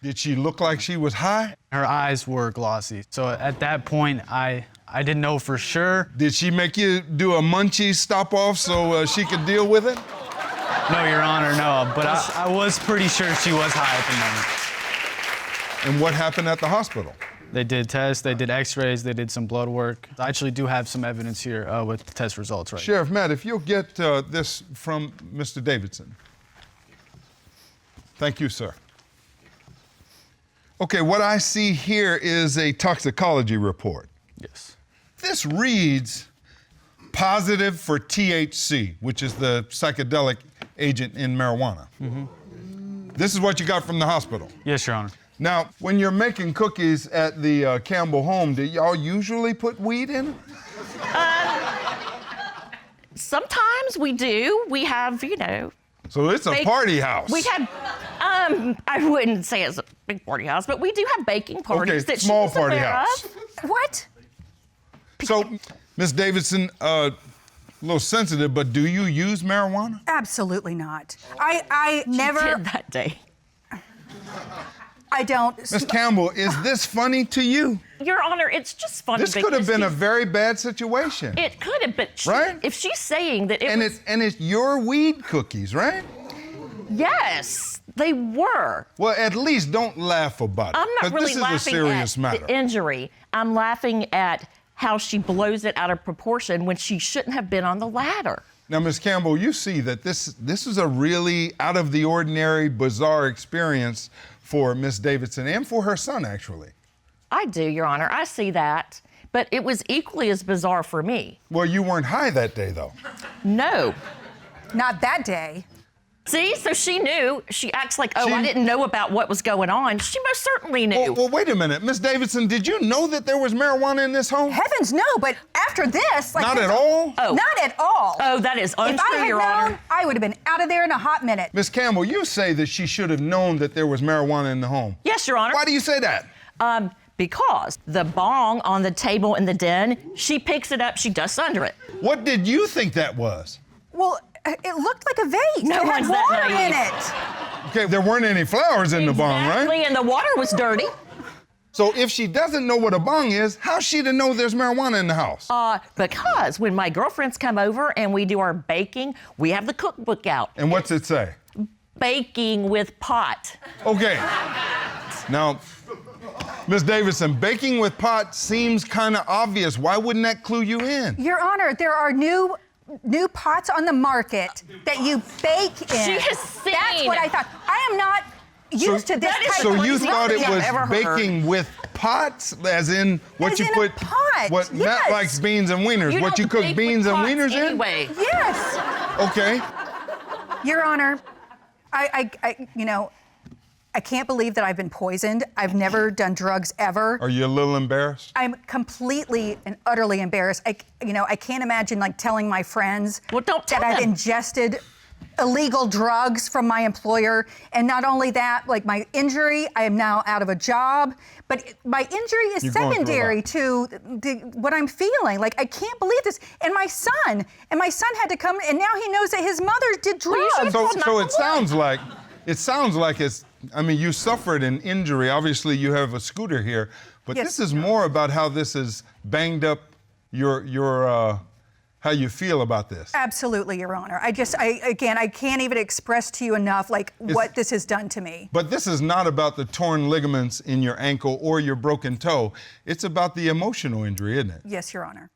Did she look like she was high? Her eyes were glossy. So at that point, I didn't know for sure. Did she make you do a munchie stop-off so she could deal with it? No, Your Honor, no. But I was pretty sure she was high at the moment. And what happened at the hospital? They did tests, they did x-rays, they did some blood work. I actually do have some evidence here with the test results right Sheriff Matt, if you'll get this from Mr. Davidson. Thank you, sir. Okay, what I see here is a toxicology report. Yes. This reads positive for THC, which is the psychedelic agent in marijuana. This is what you got from the hospital. Yes, Your Honor. Now, when you're making cookies at the Campbell home, do y'all usually put weed in them? Sometimes we do. We have, So it's a party house. We have, I wouldn't say it's a big party house, but we do have baking parties that small she's party aware house. of. What? So, Ms. Davidson, a little sensitive, but do you use marijuana? Absolutely not. I never. She did that day. I don't. Ms. Campbell, is this funny to you? Your Honor, it's just funny. This could have been a very bad situation. It could have, but Right? if she's saying that it was... And it's your weed cookies, right? Yes, they were. Well, at least don't laugh about it. I'm not 'cause really this is laughing a serious at matter. the injury. I'm laughing at how she blows it out of proportion when she shouldn't have been on the ladder. Now, Ms. Campbell, you see that this is a really out of the ordinary, bizarre experience for Ms. Davidson and for her son, actually. I do, Your Honor. I see that. But it was equally as bizarre for me. Well, you weren't high that day, though. No. Not that day. See, so she knew. She acts like, I didn't know about what was going on. She most certainly knew. Well, wait a minute. Ms. Davidson, did you know that there was marijuana in this home? Heavens, no, but after this, like. Not at all? Oh. Not at all. Oh, that is If I untrue, had Your known, Honor. I would have been out of there in a hot minute. Ms. Campbell, you say that she should have known that there was marijuana in the home. Yes, Your Honor. Why do you say that? Because the bong on the table in the den, she picks it up, she dusts under it. What did you think that was? Well, it looked like a vase. No it had one's that water in naive. it. Okay, there weren't any flowers in the bong, right? Exactly, and the water was dirty. So if she doesn't know what a bong is, how's she to know there's marijuana in the house? Because when my girlfriends come over and we do our baking, we have the cookbook out. And what's it say? Baking with pot. Okay. Now, Ms. Davidson, baking with pot seems kind of obvious. Why wouldn't that clue you in? Your Honor, there are new pots on the market that you bake in. She has seen. That's what I thought. I am not used to this that is type So of you crazy thought it I've was ever heard. baking with pots, as in what As you in a put, pot, what Matt yes. likes beans and wieners, what you don't cook bake beans with and pots wieners anyway. Yes. in? Okay. Your Honor, I can't believe that I've been poisoned. I've never done drugs ever. Are you a little embarrassed? I'm completely and utterly embarrassed. I can't imagine telling my friends Well, don't tell that I've them. ingested illegal drugs from my employer. And not only that, my injury, I am now out of a job. But my injury is You're going through a secondary lot. to what I'm feeling. I can't believe this. And my son had to come, and now he knows that his mother did drugs. So it sounds like it's, you suffered an injury. Obviously, you have a scooter here, but Yes. this is more about how this has banged up your how you feel about this. Absolutely, Your Honor. I can't even express to you enough what this has done to me. But this is not about the torn ligaments in your ankle or your broken toe. It's about the emotional injury, isn't it? Yes, Your Honor.